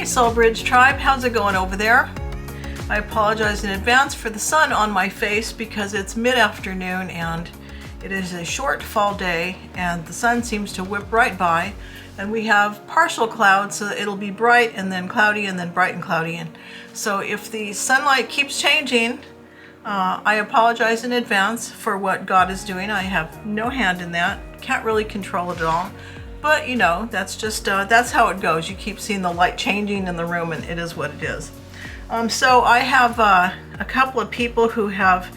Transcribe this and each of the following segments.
Hey Soul Bridge Tribe, how's it going over there? I apologize in advance for the sun on my face because it's mid-afternoon and it is a short fall day and the sun seems to whip right by, and we have partial clouds, so it'll be bright and then cloudy and then bright and cloudy. And so if the sunlight keeps changing, I apologize in advance for what God is doing. I have no hand in that, can't really control it at all. But you know, that's just, that's how it goes. You keep seeing the light changing in the room and it is what it is. So I have a couple of people who have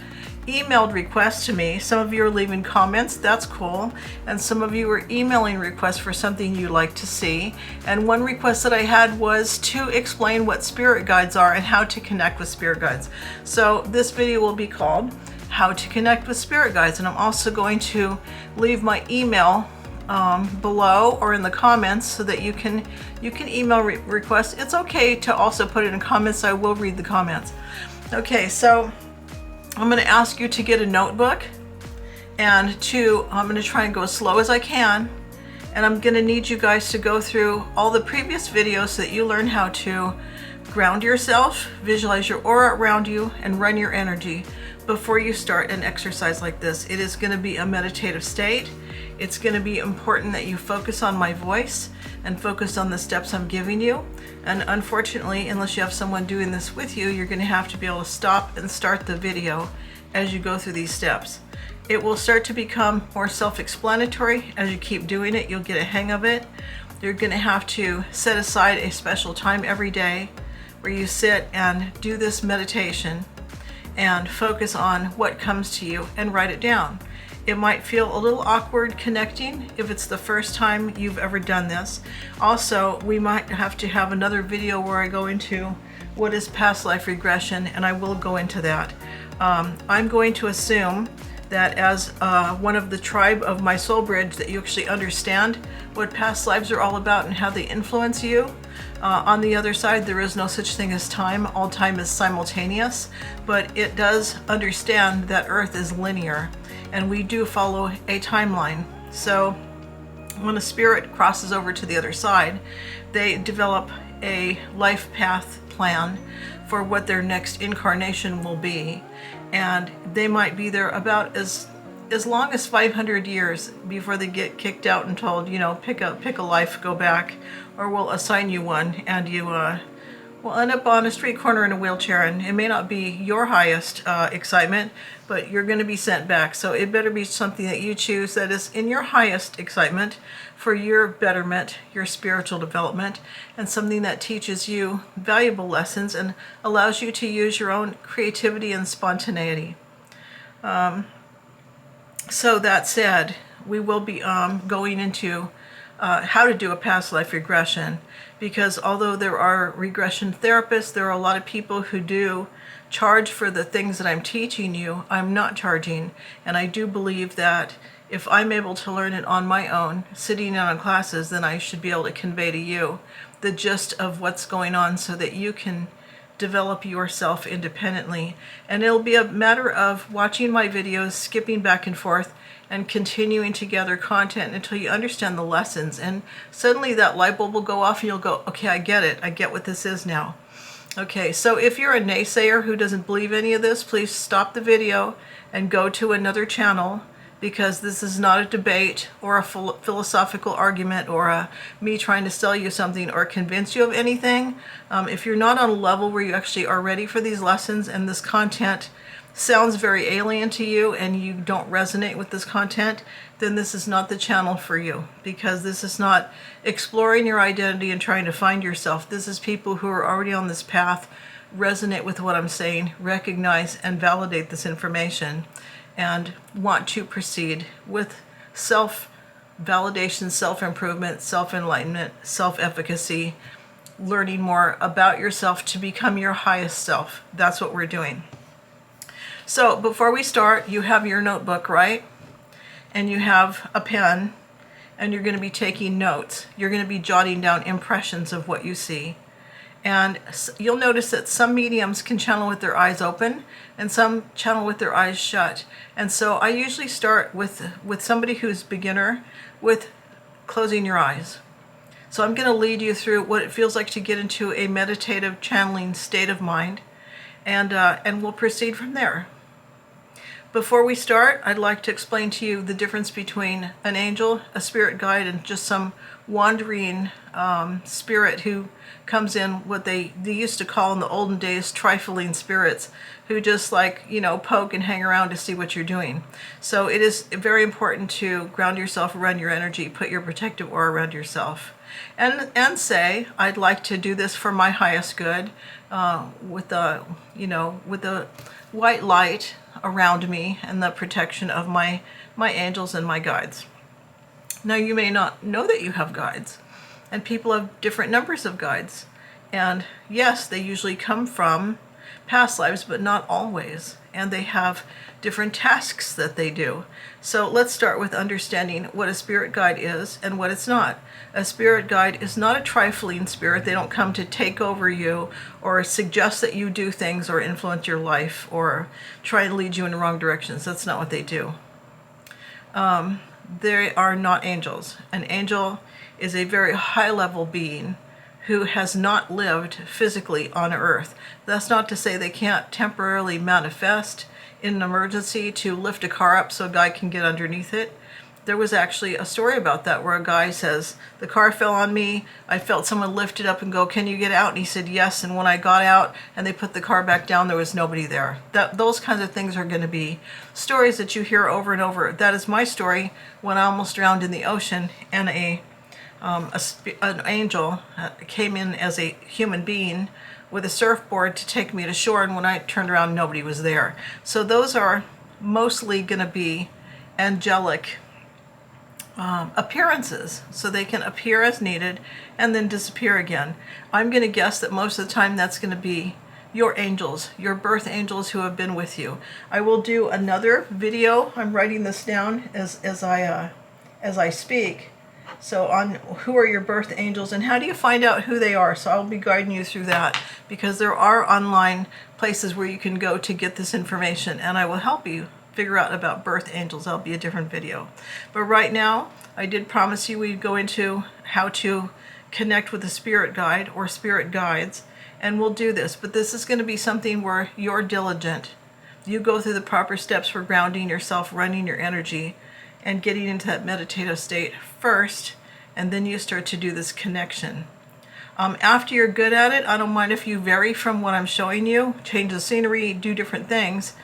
emailed requests to me. Some of you are leaving comments, that's cool. And some of you are emailing requests for something you'd like to see. And one request that I had was to explain what spirit guides are and how to connect with spirit guides. So this video will be called How to Connect with Spirit Guides. And I'm also going to leave my email below or in the comments so that you can email requests. It's okay to also put it in comments. I will read the comments. Okay, so I'm going to ask you to get a notebook, and I'm going to try and go as slow as I can, and I'm going to need you guys to go through all the previous videos so that you learn how to ground yourself, visualize your aura around you, and run your energy before you start an exercise like this. It is going to be a meditative state. It's going to be important that you focus on my voice and focus on the steps I'm giving you. And unfortunately, unless you have someone doing this with you, you're going to have to be able to stop and start the video as you go through these steps. It will start to become more self-explanatory. As you keep doing it, you'll get a hang of it. You're going to have to set aside a special time every day where you sit and do this meditation and focus on what comes to you and write it down. It might feel a little awkward connecting if it's the first time you've ever done this. Also, we might have to have another video where I go into what is past life regression, and I will go into that. I'm going to assume that as one of the tribe of my Soul Bridge, that you actually understand what past lives are all about and how they influence you. On the other side, there is no such thing as time. All time is simultaneous, but it does understand that Earth is linear and we do follow a timeline. So when a spirit crosses over to the other side, they develop a life path plan for what their next incarnation will be. And they might be there about as long as 500 years before they get kicked out and told, you know, pick a life, go back, or we'll assign you one, and you will end up on a street corner in a wheelchair, and it may not be your highest excitement, but you're going to be sent back. So it better be something that you choose that is in your highest excitement for your betterment, your spiritual development, and something that teaches you valuable lessons and allows you to use your own creativity and spontaneity. So that said, we will be going into how to do a past life regression, because although there are regression therapists, there are a lot of people who do charge for the things that I'm teaching you. I'm not charging, and I do believe that if I'm able to learn it on my own, sitting in on classes, then I should be able to convey to you the gist of what's going on so that you can develop yourself independently. And it'll be a matter of watching my videos, skipping back and forth, and continuing to gather content until you understand the lessons. And suddenly that light bulb will go off and you'll go, okay, I get it. I get what this is now. Okay, so if you're a naysayer who doesn't believe any of this, please stop the video and go to another channel, because this is not a debate or a philosophical argument or me trying to sell you something or convince you of anything. If you're not on a level where you actually are ready for these lessons and this content sounds very alien to you and you don't resonate with this content, then this is not the channel for you, because this is not exploring your identity and trying to find yourself. This is people who are already on this path, resonate with what I'm saying, recognize and validate this information, and want to proceed with self-validation, self-improvement, self-enlightenment, self-efficacy, learning more about yourself to become your highest self. That's what we're doing. So before we start, you have your notebook, right? And you have a pen, and you're going to be taking notes. You're going to be jotting down impressions of what you see. And you'll notice that some mediums can channel with their eyes open and some channel with their eyes shut. And so I usually start with somebody who's beginner with closing your eyes. So I'm going to lead you through what it feels like to get into a meditative channeling state of mind, and we'll proceed from there. Before we start, I'd like to explain to you the difference between an angel, a spirit guide, and just some wandering spirit who comes in, what they used to call in the olden days trifling spirits, who just poke and hang around to see what you're doing. So it is very important to ground yourself around your energy, put your protective aura around yourself, and say, I'd like to do this for my highest good, with the white light around me and the protection of my angels and my guides. Now, you may not know that you have guides, and people have different numbers of guides. And yes, they usually come from past lives, but not always. And they have different tasks that they do. So let's start with understanding what a spirit guide is and what it's not. A spirit guide is not a trifling spirit. They don't come to take over you or suggest that you do things or influence your life or try and lead you in the wrong directions. That's not what they do. They are not angels. An angel is a very high-level being who has not lived physically on earth. That's not to say they can't temporarily manifest in an emergency to lift a car up so a guy can get underneath it. There was actually a story about that where a guy says, the car fell on me, I felt someone lift it up and go, can you get out? And he said yes, and when I got out and they put the car back down, there was nobody there. Those kinds of things are going to be stories that you hear over and over. That is my story when I almost drowned in the ocean, and an angel came in as a human being with a surfboard to take me to shore, and when I turned around, nobody was there. So those are mostly going to be angelic appearances, so they can appear as needed and then disappear again. I'm going to guess that most of the time that's going to be your angels, your birth angels who have been with you. I will do another video. I'm writing this down as I speak. So on who are your birth angels and how do you find out who they are. So I'll be guiding you through that, because there are online places where you can go to get this information, and I will help you figure out about birth angels. That'll be a different video. But right now, I did promise you we'd go into how to connect with a spirit guide or spirit guides, and we'll do this. But this is going to be something where you're diligent. You go through the proper steps for grounding yourself, running your energy, and getting into that meditative state first, and then you start to do this connection. After you're good at it, I don't mind if you vary from what I'm showing you, change the scenery, do different things.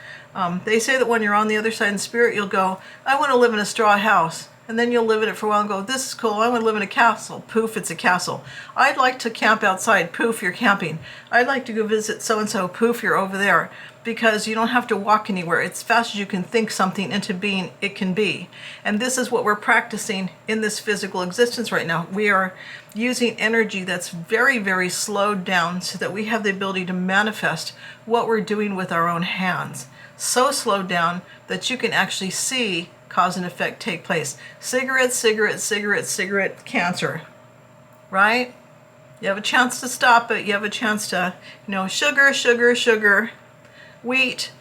They say that when you're on the other side in spirit, you'll go, I want to live in a straw house. And then you'll live in it for a while and go, this is cool, I want to live in a castle. Poof, it's a castle. I'd like to camp outside. Poof, you're camping. I'd like to go visit so-and-so. Poof, you're over there. Because you don't have to walk anywhere. It's fast as you can think something into being, it can be. And this is what we're practicing in this physical existence right now. We are using energy that's very, very slowed down so that we have the ability to manifest what we're doing with our own hands. So slowed down that you can actually see cause and effect take place. Cigarette, cancer, right? You have a chance to stop it. You have a chance to, sugar, wheat,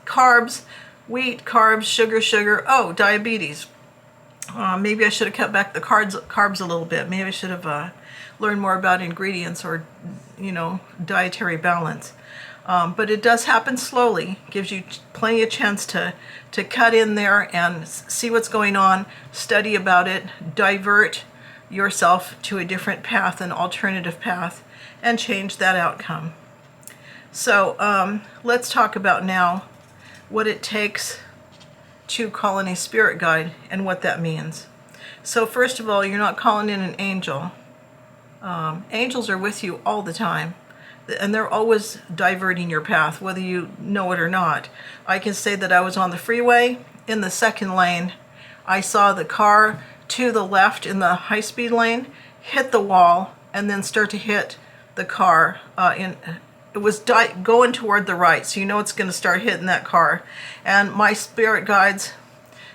carbs, sugar. Oh, diabetes. Maybe I should have cut back the carbs a little bit. Maybe I should have learned more about ingredients or, dietary balance. But it does happen slowly. Gives you plenty of chance to cut in there and see what's going on, study about it, divert yourself to a different path, an alternative path, and change that outcome. So let's talk about now what it takes to call in a spirit guide and what that means. So first of all, you're not calling in an angel. Angels are with you all the time. And they're always diverting your path, whether you know it or not. I can say that I was on the freeway in the second lane. I saw the car to the left in the high-speed lane hit the wall and then start to hit the car. It was going toward the right, so you know it's going to start hitting that car. And my spirit guides,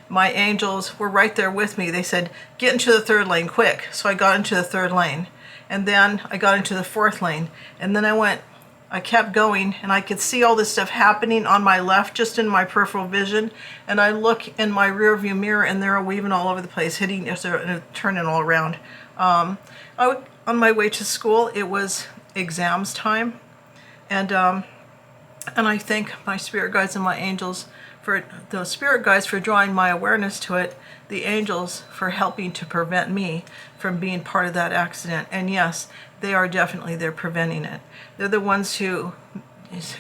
my angels, were right there with me. They said, get into the third lane, quick. So I got into the third lane. And then I got into the fourth lane. And then I kept going, and I could see all this stuff happening on my left, just in my peripheral vision. And I look in my rear view mirror, and they're weaving all over the place, hitting, turning all around. On my way to school, it was exams time, and I thank my spirit guides and my angels for the spirit guides for drawing my awareness to it, the angels for helping to prevent me from being part of that accident. And yes, they are definitely there preventing it. They're the ones who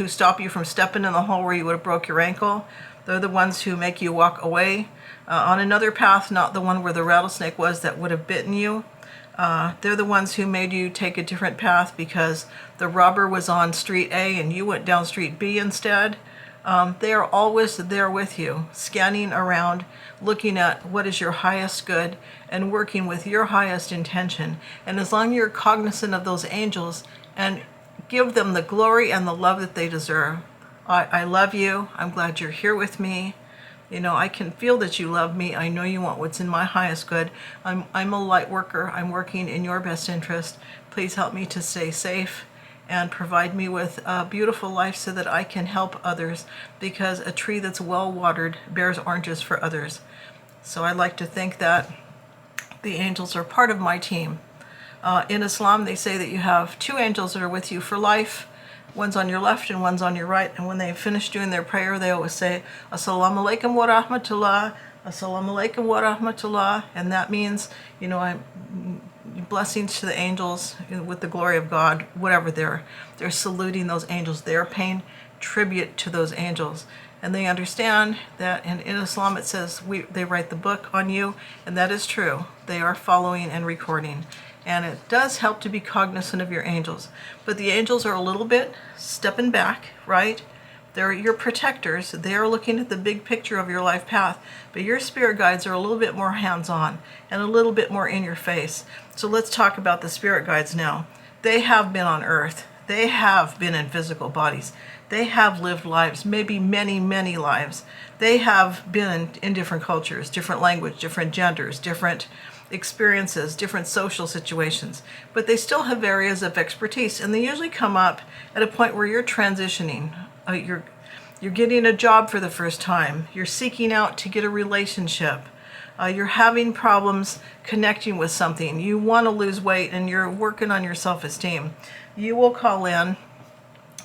stop you from stepping in the hole where you would have broke your ankle. They're the ones who make you walk away on another path, not the one where the rattlesnake was that would have bitten you. They're the ones who made you take a different path because the robber was on street A and you went down street B instead. They are always there with you, scanning around, looking at what is your highest good and working with your highest intention. And as long as you're cognizant of those angels and give them the glory and the love that they deserve. I love you. I'm glad you're here with me. You know, I can feel that you love me. I know you want what's in my highest good. I'm a light worker. I'm working in your best interest. Please help me to stay safe and provide me with a beautiful life so that I can help others, because a tree that's well watered bears oranges for others. So I'd like to think that the angels are part of my team. In Islam, they say that you have two angels that are with you for life. One's on your left and one's on your right. And when they finish doing their prayer, they always say, Assalamu alaikum wa rahmatullah, Assalamu alaikum wa rahmatullah. And that means, you know, blessings to the angels with the glory of God, whatever they're saluting those angels. They're paying tribute to those angels. And they understand that in Islam it says they write the book on you, and that is true. They are following and recording. And it does help to be cognizant of your angels. But the angels are a little bit stepping back, right? They're your protectors. They are looking at the big picture of your life path. But your spirit guides are a little bit more hands-on and a little bit more in your face. So let's talk about the spirit guides now. They have been on earth. They have been in physical bodies. They have lived lives, maybe many, many lives. They have been in different cultures, different language, different genders, different experiences, different social situations, but they still have areas of expertise, and they usually come up at a point where you're transitioning. You're getting a job for the first time. You're seeking out to get a relationship. You're having problems connecting with something. You want to lose weight and you're working on your self-esteem. You will call in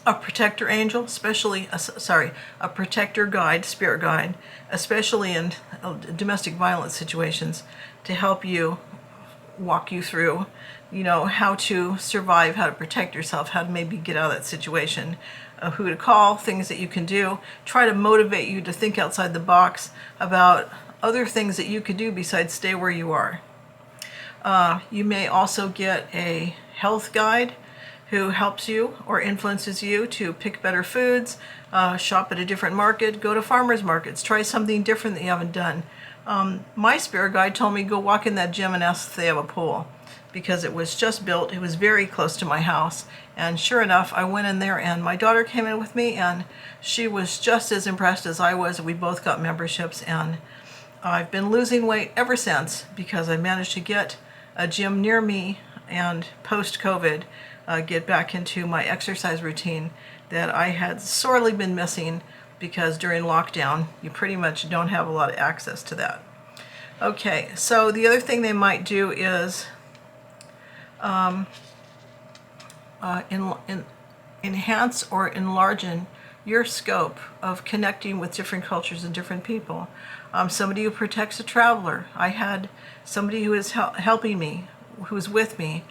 a protector angel, a protector guide, spirit guide, especially in domestic violence situations, to help you, walk you through, you know, how to survive, how to protect yourself, how to maybe get out of that situation, who to call, things that you can do, try to motivate you to think outside the box about other things that you could do besides stay where you are. You may also get a health guide who helps you or influences you to pick better foods, shop at a different market, go to farmers markets, try something different that you haven't done. My spirit guide told me go walk in that gym and ask if they have a pool, because it was just built. It was very close to my house. And sure enough, I went in there and my daughter came in with me and she was just as impressed as I was. We both got memberships, and I've been losing weight ever since because I managed to get a gym near me and post-COVID get back into my exercise routine that I had sorely been missing, because during lockdown you pretty much don't have a lot of access to that. Okay, so the other thing they might do is enhance or enlarge your scope of connecting with different cultures and different people. Somebody who protects a traveler. I had somebody who is helping me, who was with me,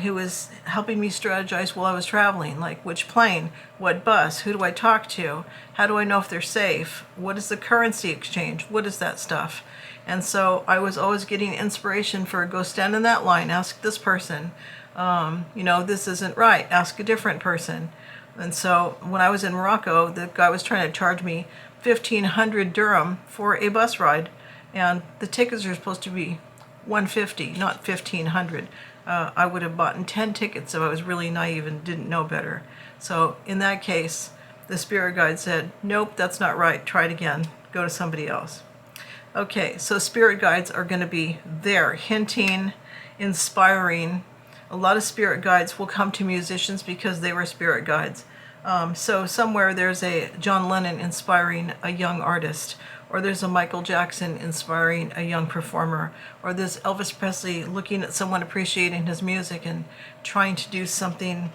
who was helping me strategize while I was traveling, like which plane, what bus, who do I talk to, how do I know if they're safe, what is the currency exchange, what is that stuff. And so I was always getting inspiration for go stand in that line, ask this person, you know, this isn't right, ask a different person. And so when I was in Morocco, the guy was trying to charge me 1,500 dirham for a bus ride, and the tickets are supposed to be 150, not 1,500. I would have bought 10 tickets if I was really naive and didn't know better. So in that case, the spirit guide said, nope, that's not right, try it again, go to somebody else. Okay, so spirit guides are going to be there, hinting, inspiring. A lot of spirit guides will come to musicians because they were spirit guides. So somewhere there's a John Lennon inspiring a young artist, or there's a Michael Jackson inspiring a young performer, or there's Elvis Presley looking at someone appreciating his music and trying to do something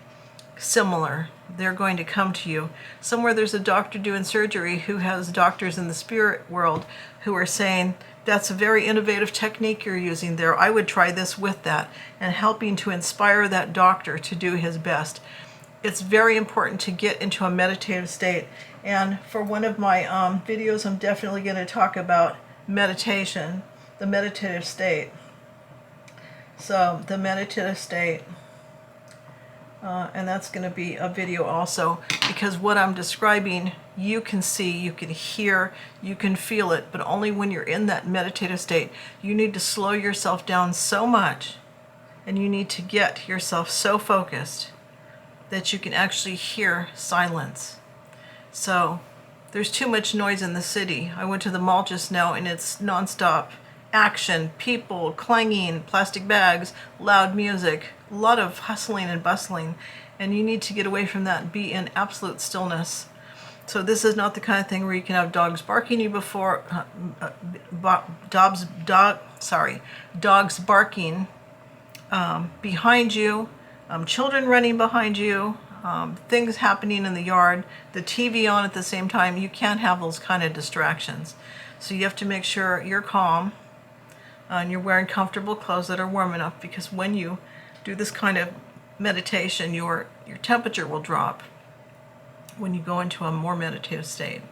similar. They're going to come to you. Somewhere there's a doctor doing surgery who has doctors in the spirit world who are saying, that's a very innovative technique you're using there. I would try this with that, and helping to inspire that doctor to do his best. It's very important to get into a meditative state. And for one of my videos, I'm definitely going to talk about meditation, the meditative state. So the meditative state, and that's going to be a video also, because what I'm describing, you can see, you can hear, you can feel it, but only when you're in that meditative state. You need to slow yourself down so much, and you need to get yourself so focused that you can actually hear silence. So there's too much noise in the city. I went to the mall just now, and it's nonstop action, people, clanging, plastic bags, loud music, a lot of hustling and bustling, and you need to get away from that and be in absolute stillness. So this is not the kind of thing where you can have dogs barking you before, dogs barking behind you, children running behind you, things happening in the yard, the TV on at the same time. You can't have those kind of distractions. So you have to make sure you're calm and you're wearing comfortable clothes that are warm enough, because when you do this kind of meditation, your temperature will drop when you go into a more meditative state.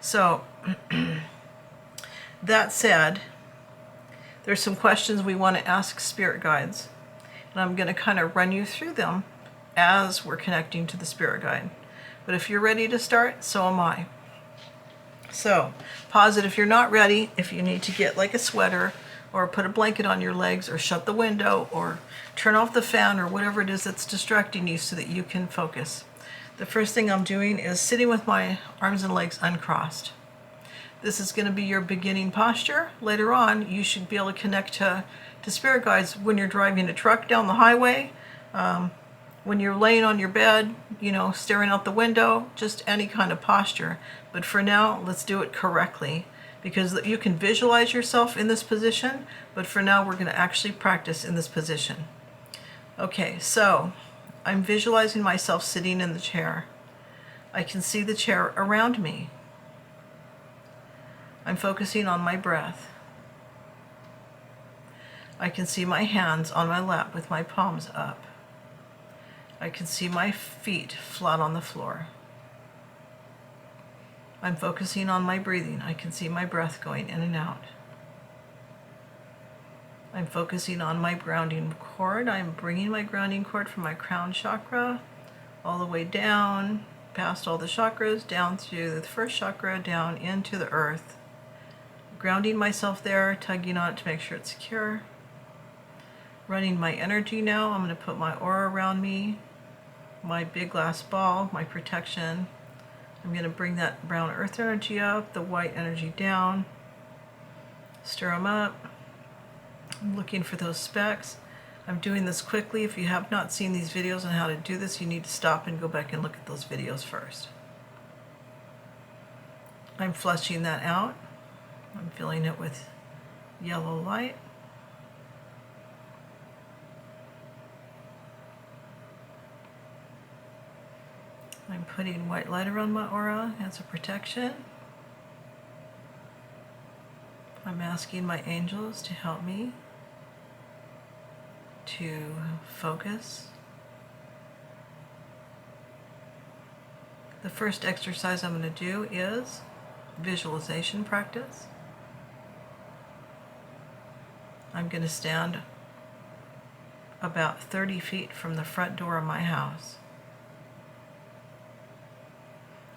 So that said, there's some questions we want to ask spirit guides, and I'm going to kind of run you through them as we're connecting to the spirit guide. But if you're ready to start, so am I. So pause it if you're not ready, if you need to get like a sweater, or put a blanket on your legs, or shut the window, or turn off the fan, or whatever it is that's distracting you so that you can focus. The first thing I'm doing is sitting with my arms and legs uncrossed. This is going to be your beginning posture. Later on, you should be able to connect to spirit guides when you're driving a truck down the highway, when you're laying on your bed, staring out the window, just any kind of posture. But for now, let's do it correctly, because you can visualize yourself in this position, but for now we're going to actually practice in this position. Okay, so I'm visualizing myself sitting in the chair. I can see the chair around me. I'm focusing on my breath. I can see my hands on my lap with my palms up. I can see my feet flat on the floor. I'm focusing on my breathing. I can see my breath going in and out. I'm focusing on my grounding cord. I'm bringing my grounding cord from my crown chakra all the way down, past all the chakras, down through the first chakra, down into the earth. Grounding myself there, tugging on it to make sure it's secure. Running my energy now. I'm going to put my aura around me, my big glass ball, my protection. I'm going to bring that brown earth energy up, the white energy down, stir them up. I'm looking for those specks. I'm doing this quickly. If you have not seen these videos on how to do this, you need to stop and go back and look at those videos first. I'm flushing that out. I'm filling it with yellow light. I'm putting white light around my aura as a protection. I'm asking my angels to help me to focus. The first exercise I'm going to do is visualization practice. I'm going to stand about 30 feet from the front door of my house.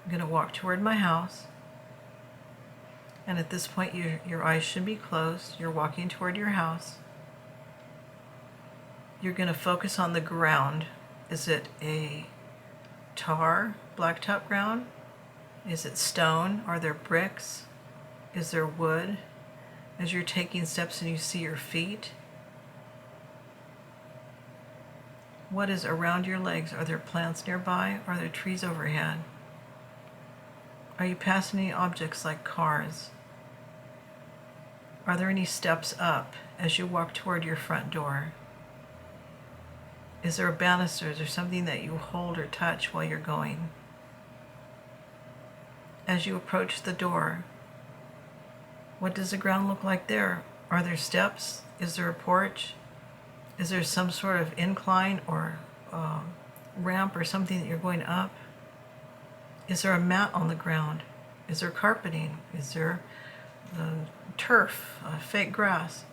I'm going to walk toward my house, and at this point your eyes should be closed. You're walking toward your house. You're going to focus on the ground. Is it a tar, blacktop ground? Is it stone? Are there bricks? Is there wood? As you're taking steps and you see your feet, What is around your legs? Are there plants nearby? Are there trees overhead? Are you passing any objects like cars? Are there any steps up as you walk toward your front door? Is there a banister? Is there something that you hold or touch while you're going? As you approach the door, what does the ground look like there? Are there steps? Is there a porch? Is there some sort of incline or ramp or something that you're going up? Is there a mat on the ground? Is there carpeting? Is there turf, fake grass?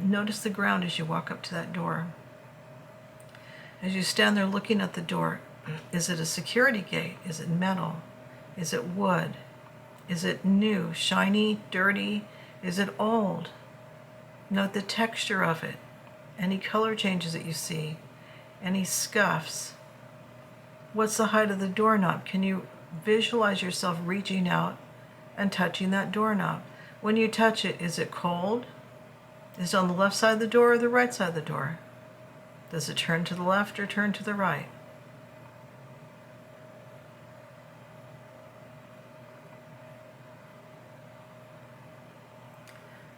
Notice the ground as you walk up to that door. As you stand there looking at the door, is it a security gate? Is it metal? Is it wood? Is it new, shiny, dirty? Is it old? Note the texture of it. Any color changes that you see. Any scuffs. What's the height of the doorknob? Can you visualize yourself reaching out and touching that doorknob? When you touch it, is it cold? Is it on the left side of the door or the right side of the door? Does it turn to the left or turn to the right?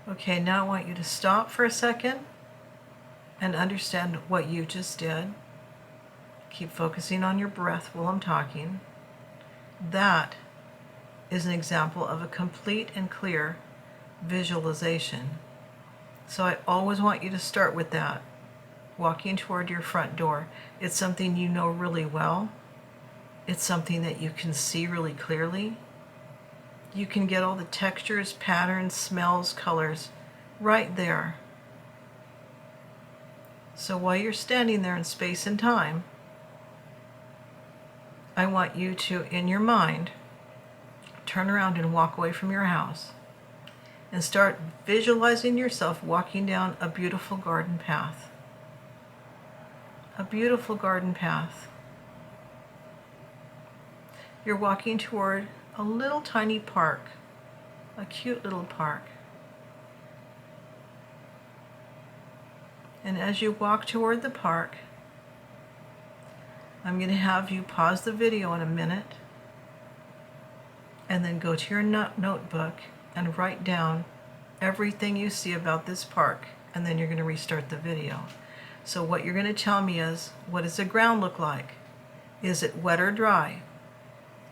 Okay, now I want you to stop for a second and understand what you just did. Keep focusing on your breath while I'm talking. That is an example of a complete and clear visualization. So I always want you to start with that. Walking toward your front door. It's something you know really well. It's something that you can see really clearly. You can get all the textures, patterns, smells, colors right there. So while you're standing there in space and time, I want you to, in your mind, turn around and walk away from your house and start visualizing yourself walking down a beautiful garden path. A beautiful garden path. You're walking toward a little tiny park, a cute little park. And as you walk toward the park, I'm going to have you pause the video in a minute and then go to your notebook and write down everything you see about this park, and then you're going to restart the video. So what you're going to tell me is, what does the ground look like? Is it wet or dry?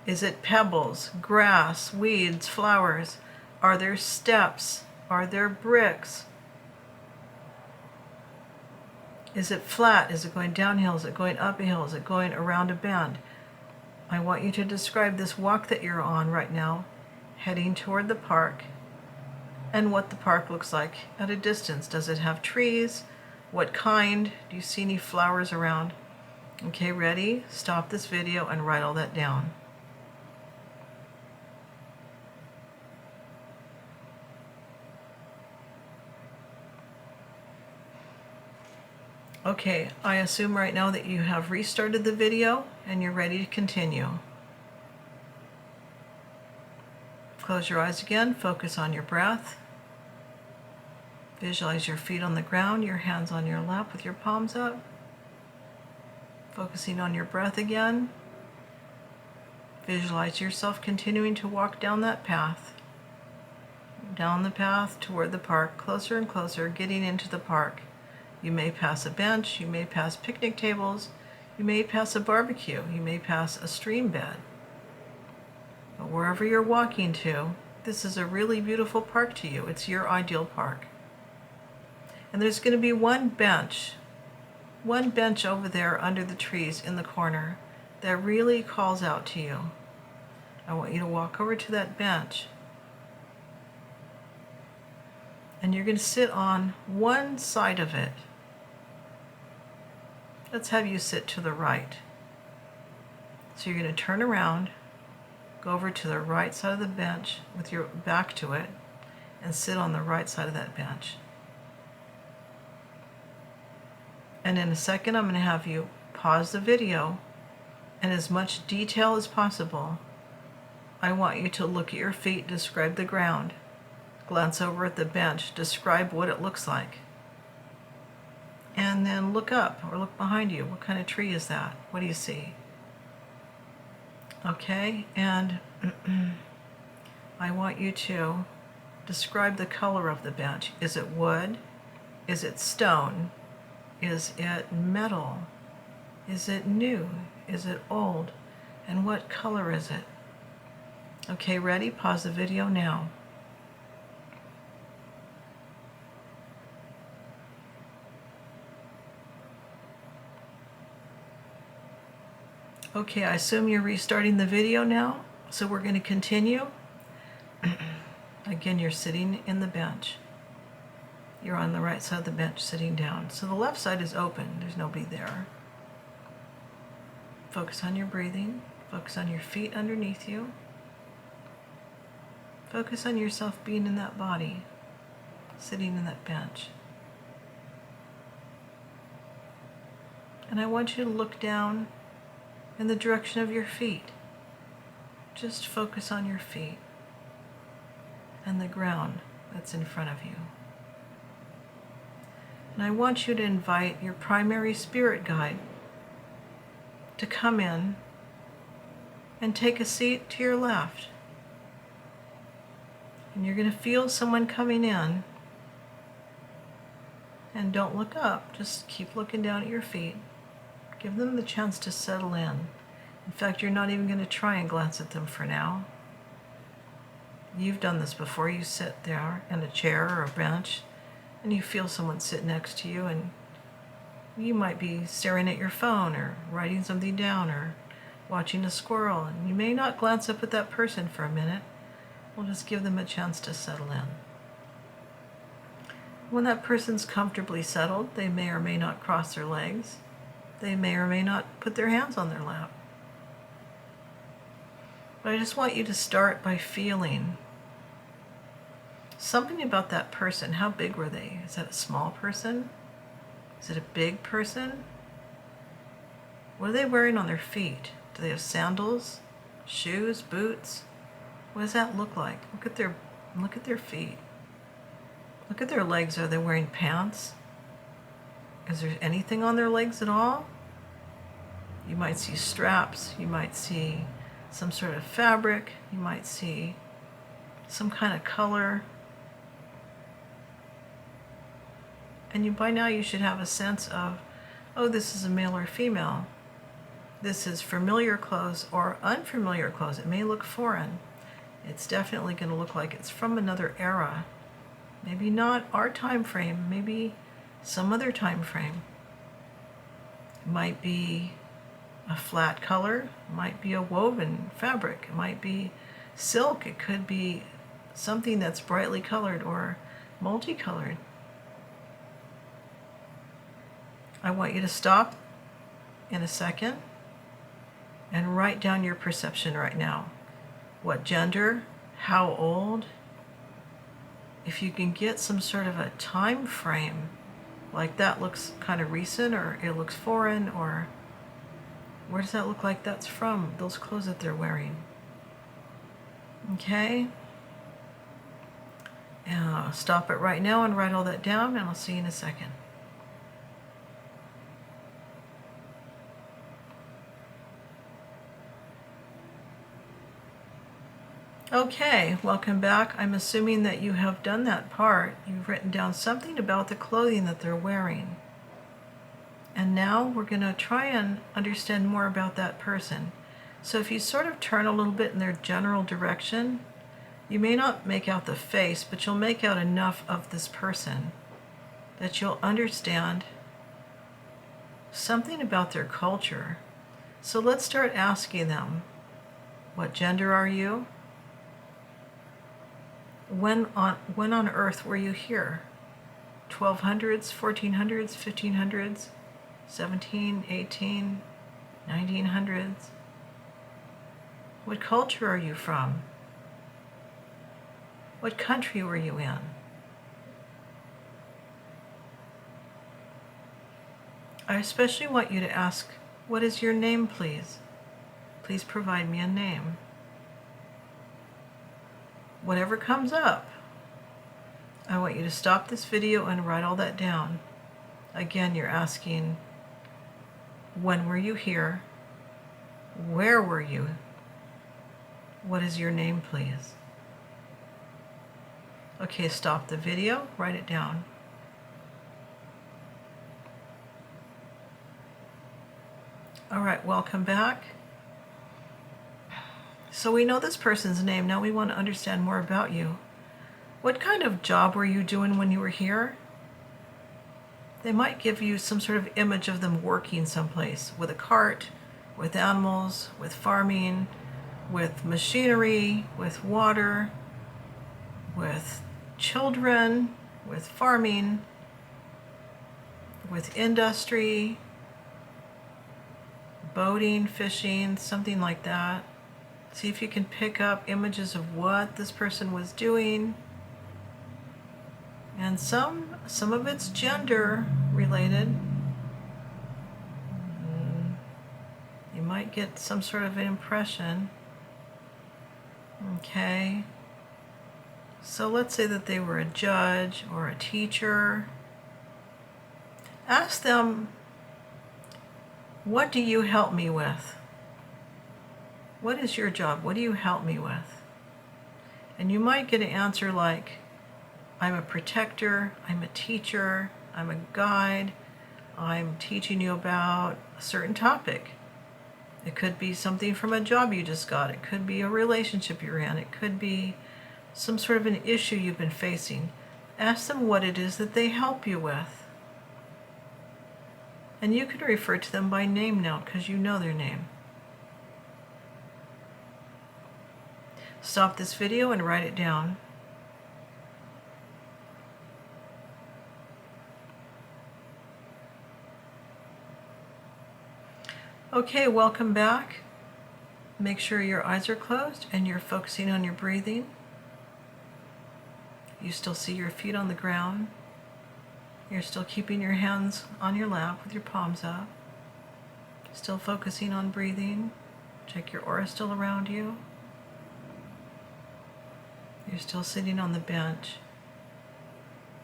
Is it pebbles, grass, weeds, flowers? Are there steps? Are there bricks? Is it flat? Is it going downhill? Is it going up a hill? Is it going around a bend? I want you to describe this walk that you're on right now, heading toward the park, and what the park looks like at a distance. Does it have trees? What kind? Do you see any flowers around? Okay, ready? Stop this video and write all that down. Okay, I assume right now that you have restarted the video and you're ready to continue. Close your eyes again, focus on your breath. Visualize your feet on the ground, your hands on your lap with your palms up. Focusing on your breath again. Visualize yourself continuing to walk down that path. Down the path toward the park, closer and closer, getting into the park. You may pass a bench, you may pass picnic tables, you may pass a barbecue, you may pass a stream bed. But wherever you're walking to, this is a really beautiful park to you. It's your ideal park. And there's going to be one bench over there under the trees in the corner that really calls out to you. I want you to walk over to that bench. And you're going to sit on one side of it. Let's have you sit to the right. So you're going to turn around, go over to the right side of the bench with your back to it, and sit on the right side of that bench. And in a second, I'm going to have you pause the video, and as much detail as possible, I want you to look at your feet, describe the ground, glance over at the bench, describe what it looks like. And then look up or look behind you. What kind of tree is that? What do you see? Okay, and I want you to describe the color of the bench. Is it wood? Is it stone? Is it metal? Is it new? Is it old? And what color is it? Okay, ready? Pause the video now. Okay, I assume you're restarting the video now, so we're going to continue. Again, you're sitting in the bench. You're on the right side of the bench sitting down. So the left side is open. There's nobody there. Focus on your breathing. Focus on your feet underneath you. Focus on yourself being in that body, sitting in that bench. And I want you to look down in the direction of your feet. Just focus on your feet and the ground that's in front of you. And I want you to invite your primary spirit guide to come in and take a seat to your left. And you're going to feel someone coming in. And don't look up, just keep looking down at your feet. Give them the chance to settle in. In fact, you're not even going to try and glance at them for now. You've done this before. You sit there in a chair or a bench and you feel someone sit next to you, and you might be staring at your phone or writing something down or watching a squirrel, and you may not glance up at that person for a minute. We'll just give them a chance to settle in. When that person's comfortably settled, they may or may not cross their legs. They may or may not put their hands on their lap. But I just want you to start by feeling something about that person. How big were they? Is that a small person? Is it a big person? What are they wearing on their feet? Do they have sandals, shoes, boots? What does that look like? Look at their feet. Look at their legs. Are they wearing pants? Is there anything on their legs at all? You might see straps. You might see some sort of fabric. You might see some kind of color. And by now you should have a sense of, oh, this is a male or female. This is familiar clothes or unfamiliar clothes. It may look foreign. It's definitely going to look like it's from another era. Maybe not our time frame, maybe some other time frame. It might be a flat color, it might be a woven fabric, it might be silk, it could be something that's brightly colored or multicolored. I want you to stop in a second and write down your perception right now. What gender, how old, if you can get some sort of a time frame, like that looks kind of recent or it looks foreign, or where does that look like that's from, those clothes that they're wearing. Okay? Stop it right now and write all that down, and I'll see you in a second. Okay, welcome back. I'm assuming that you have done that part. You've written down something about the clothing that they're wearing. And now we're going to try and understand more about that person. So if you sort of turn a little bit in their general direction, you may not make out the face, but you'll make out enough of this person that you'll understand something about their culture. So let's start asking them, what gender are you? When on earth were you here? 1200s, 1400s, 1500s, 17, 18, 1900s? What culture are you from? What country were you in? I especially want you to ask, what is your name, please? Please provide me a name. Whatever comes up, I want you to stop this video and write all that down. Again, you're asking, when were you here? Where were you? What is your name, please? Okay, stop the video, write it down. All right, welcome back. So we know this person's name. Now we want to understand more about you. What kind of job were you doing when you were here? They might give you some sort of image of them working someplace with a cart, with animals, with farming, with machinery, with water, with children, with farming, with industry, boating, fishing, something like that. See if you can pick up images of what this person was doing. And some of it's gender related. You might get some sort of an impression. Okay. So let's say that they were a judge or a teacher. Ask them, what do you help me with? What is your job? What do you help me with? And you might get an answer like, I'm a protector, I'm a teacher, I'm a guide, I'm teaching you about a certain topic. It could be something from a job you just got. It could be a relationship you're in. It could be some sort of an issue you've been facing. Ask them what it is that they help you with. And you can refer to them by name now because you know their name. Stop this video and write it down. Okay, welcome back. Make sure your eyes are closed and you're focusing on your breathing. You still see your feet on the ground. You're still keeping your hands on your lap with your palms up. Still focusing on breathing. Check your aura still around you. You're still sitting on the bench.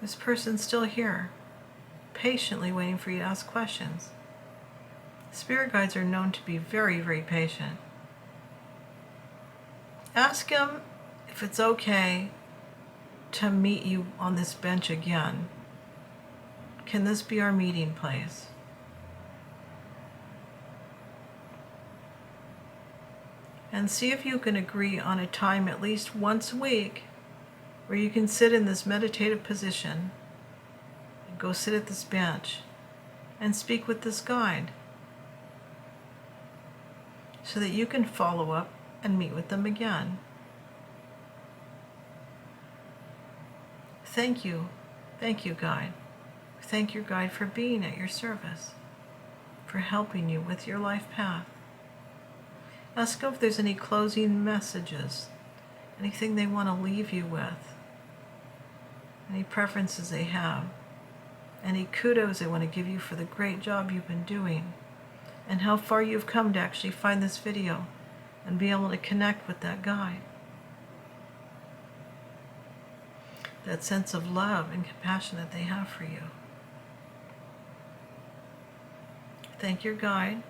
This person's still here, patiently waiting for you to ask questions. Spirit guides are known to be very, very patient. Ask them if it's okay to meet you on this bench again. Can this be our meeting place? And see if you can agree on a time at least once a week where you can sit in this meditative position and go sit at this bench and speak with this guide so that you can follow up and meet with them again. Thank you, guide. Thank your guide for being at your service, for helping you with your life path. Ask them if there's any closing messages, anything they want to leave you with, any preferences they have, any kudos they want to give you for the great job you've been doing, and how far you've come to actually find this video and be able to connect with that guide. That sense of love and compassion that they have for you. Thank your guide.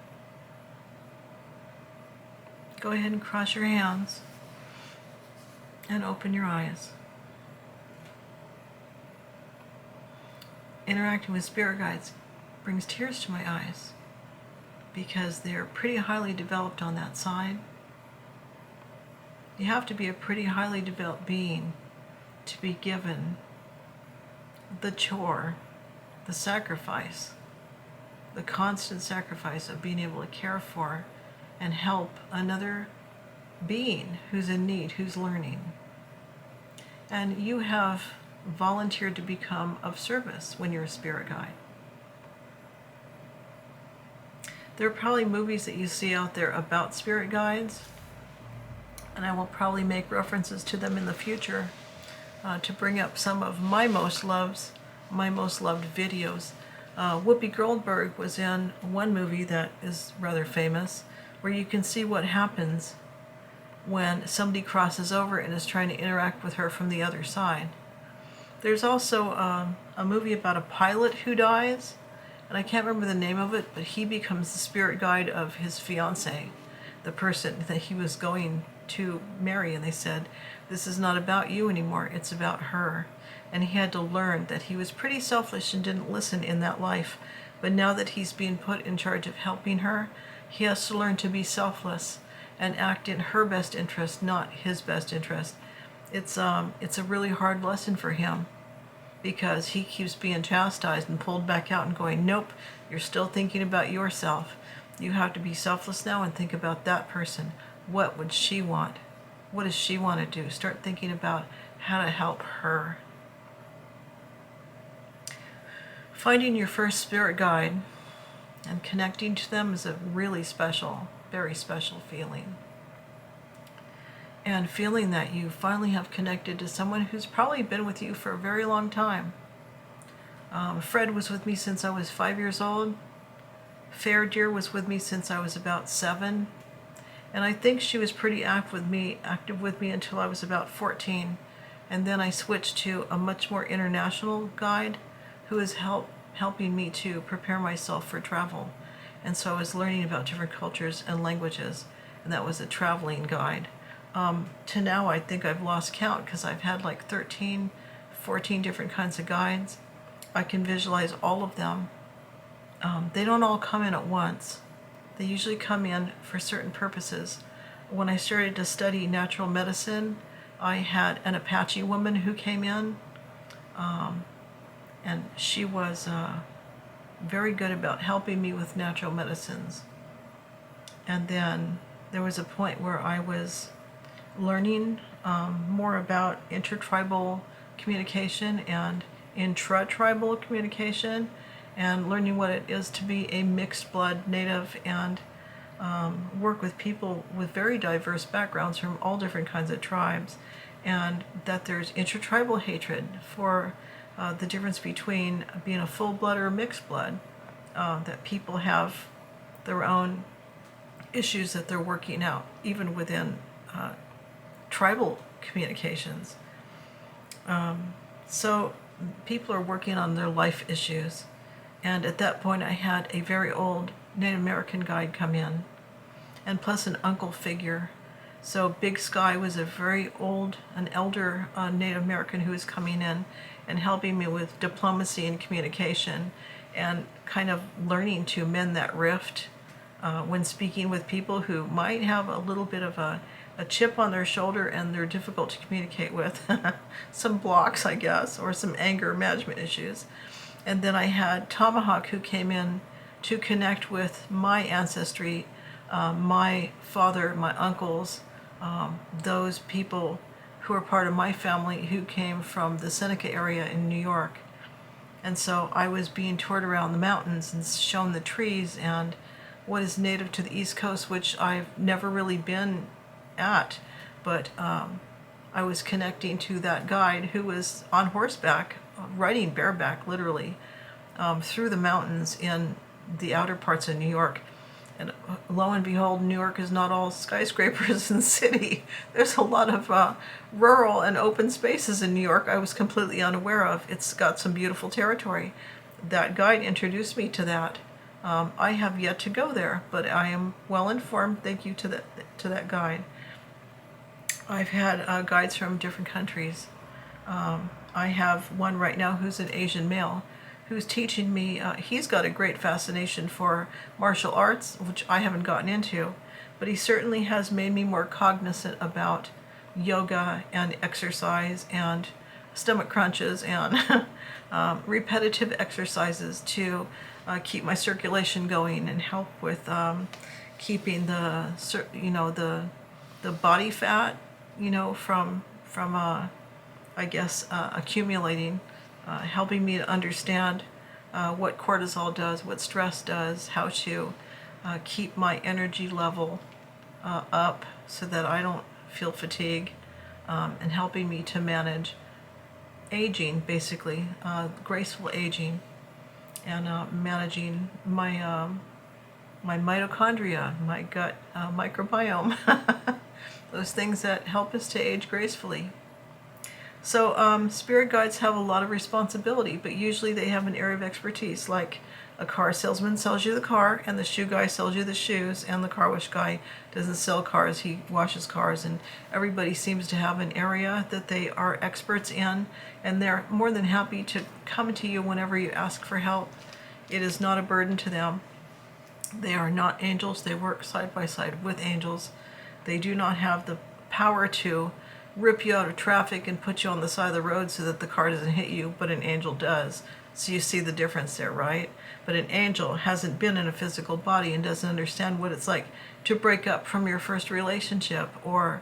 Go ahead and cross your hands and open your eyes. Interacting with spirit guides brings tears to my eyes because they're pretty highly developed on that side. You have to be a pretty highly developed being to be given the chore, the sacrifice, the constant sacrifice of being able to care for and help another being who's in need, who's learning. And you have volunteered to become of service when you're a spirit guide. There are probably movies that you see out there about spirit guides, and I will probably make references to them in the future to bring up some of my most loved videos. Whoopi Goldberg was in one movie that is rather famous, where you can see what happens when somebody crosses over and is trying to interact with her from the other side. There's also a movie about a pilot who dies, and I can't remember the name of it, but he becomes the spirit guide of his fiance, the person that he was going to marry. And they said, this is not about you anymore, it's about her. And he had to learn that he was pretty selfish and didn't listen in that life. But now that he's being put in charge of helping her, he has to learn to be selfless and act in her best interest, not his best interest. It's a really hard lesson for him, because he keeps being chastised and pulled back out and going, nope, you're still thinking about yourself. You have to be selfless now and think about that person. What would she want? What does she want to do? Start thinking about how to help her. Finding your first spirit guide and connecting to them is a really special, very special feeling. And feeling that you finally have connected to someone who's probably been with you for a very long time. Fred was with me since I was 5 years old. Fair Deer was with me since I was about 7. And I think she was pretty active with me until I was about 14. And then I switched to a much more international guide who is helping me to prepare myself for travel. And so I was learning about different cultures and languages, and that was a traveling guide. To now, I think I've lost count because I've had like 13, 14 different kinds of guides. I can visualize all of them. They don't all come in at once. They usually come in for certain purposes. When I started to study natural medicine, I had an Apache woman who came in, and she was very good about helping me with natural medicines. And then there was a point where I was learning more about intertribal communication and intra-tribal communication, and learning what it is to be a mixed blood native and work with people with very diverse backgrounds from all different kinds of tribes, and that there's intertribal hatred for the difference between being a full blood or a mixed blood, that people have their own issues that they're working out, even within tribal communications. So people are working on their life issues. And at that point, I had a very old Native American guide come in, and plus an uncle figure. So Big Sky was a very old, an elder Native American who was coming in and helping me with diplomacy and communication, and kind of learning to mend that rift when speaking with people who might have a little bit of a chip on their shoulder and they're difficult to communicate with. Some blocks, I guess, or some anger management issues. And then I had Tomahawk, who came in to connect with my ancestry, my father, my uncles, those people who are part of my family who came from the Seneca area in New York. And so I was being toured around the mountains and shown the trees and what is native to the East Coast, which I've never really been at, but I was connecting to that guide who was on horseback, riding bareback literally, through the mountains in the outer parts of New York. And lo and behold, New York is not all skyscrapers and city. There's a lot of rural and open spaces in New York I was completely unaware of. It's got some beautiful territory. That guide introduced me to that. I have yet to go there, but I am well informed. Thank you to that guide. I've had guides from different countries. I have one right now who's an Asian male who's teaching me. He's got a great fascination for martial arts, which I haven't gotten into, but he certainly has made me more cognizant about yoga and exercise and stomach crunches and repetitive exercises to keep my circulation going and help with keeping the body fat, from accumulating, helping me to understand what cortisol does, what stress does, how to keep my energy level up so that I don't feel fatigue, and helping me to manage aging, basically, graceful aging, and managing my my mitochondria, my gut microbiome, those things that help us to age gracefully. So spirit guides have a lot of responsibility, but usually they have an area of expertise. Like A car salesman sells you the car, and the shoe guy sells you the shoes, and the car wash guy doesn't sell cars, he washes cars, and everybody seems to have an area that they are experts in, and they're more than happy to come to you whenever you ask for help. It is not a burden to them. They are not angels. They work side by side with angels. They do not have the power to rip you out of traffic and put you on the side of the road so that the car doesn't hit you, but an angel does. So you see the difference there, right? But an angel hasn't been in a physical body and doesn't understand what it's like to break up from your first relationship, or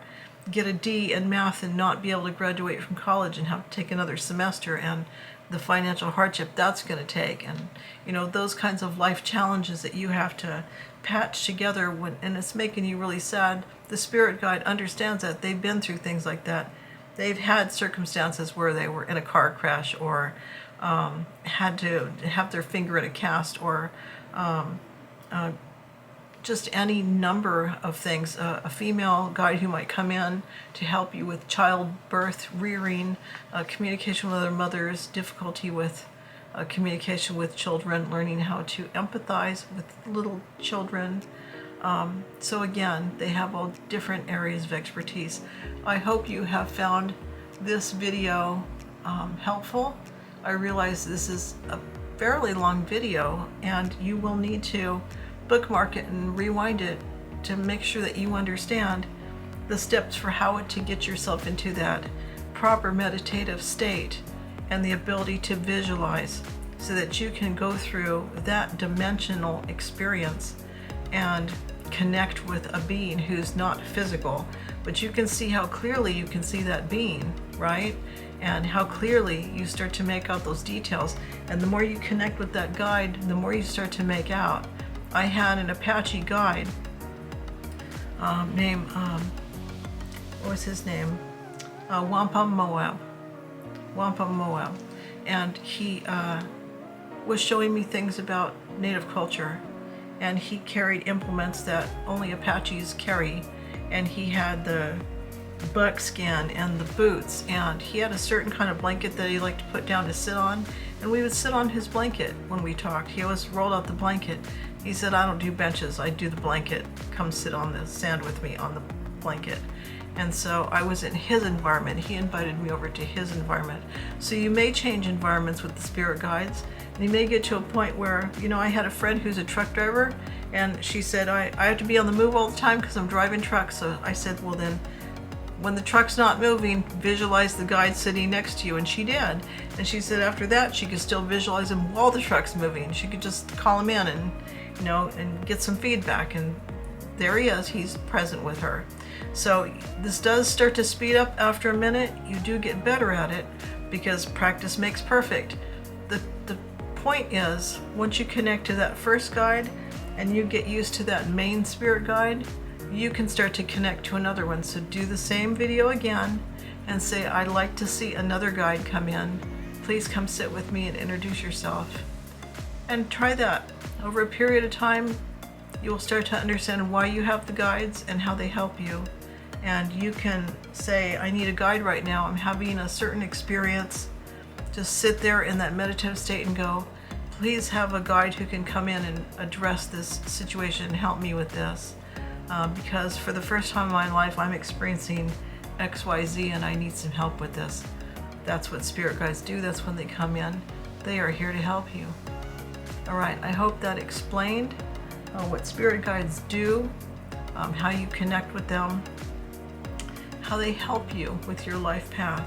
get a D in math and not be able to graduate from college and have to take another semester, and the financial hardship that's going to take, and those kinds of life challenges that you have to patch together and it's making you really sad. The spirit guide understands that. They've been through things like that. They've had circumstances where they were in a car crash, or had to have their finger in a cast, or just any number of things. A female guide who might come in to help you with childbirth, rearing, communication with other mothers, difficulty with communication with children, learning how to empathize with little children. So again, they have all different areas of expertise. I hope you have found this video helpful. I realize this is a fairly long video, and you will need to bookmark it and rewind it to make sure that you understand the steps for how to get yourself into that proper meditative state and the ability to visualize, so that you can go through that dimensional experience and connect with a being who's not physical, but you can see how clearly you can see that being, right? And how clearly you start to make out those details. And the more you connect with that guide, the more you start to make out. I had an Apache guide named, what was his name? Wampum Moab. And he was showing me things about native culture. And he carried implements that only Apaches carry. And he had the buckskin and the boots, and he had a certain kind of blanket that he liked to put down to sit on, and we would sit on his blanket when we talked. He always rolled out the blanket. He said, I don't do benches, I do the blanket. Come sit on the sand with me on the blanket. And so I was in his environment. He invited me over to his environment. So you may change environments with the spirit guides, and you may get to a point where, I had a friend who's a truck driver, and she said, I have to be on the move all the time because I'm driving trucks. So I said, well then, when the truck's not moving, visualize the guide sitting next to you, and she did. And she said after that she could still visualize him while the truck's moving. She could just call him in and and get some feedback, and there he is, he's present with her. So this does start to speed up after a minute. You do get better at it because practice makes perfect. The point is, once you connect to that first guide and you get used to that main spirit guide, you can start to connect to another one. So do the same video again and say, I'd like to see another guide come in. Please come sit with me and introduce yourself. And try that. Over a period of time, you will start to understand why you have the guides and how they help you. And you can say, I need a guide right now. I'm having a certain experience. Just sit there in that meditative state and go, please have a guide who can come in and address this situation and help me with this. Because for the first time in my life, I'm experiencing XYZ and I need some help with this. That's what spirit guides do. That's when they come in. They are here to help you. All right, I hope that explained what spirit guides do, how you connect with them, how they help you with your life path.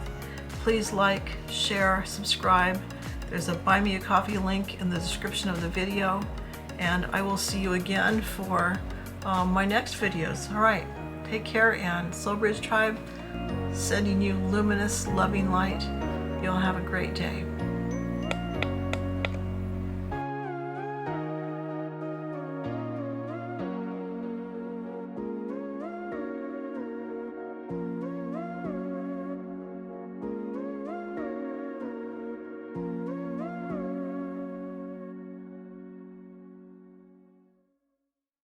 Please like, share, subscribe. There's a Buy Me a Coffee link in the description of the video, and I will see you again for my next videos. All right, take care, and Soul Bridge Tribe sending you luminous, loving light. You'll have a great day.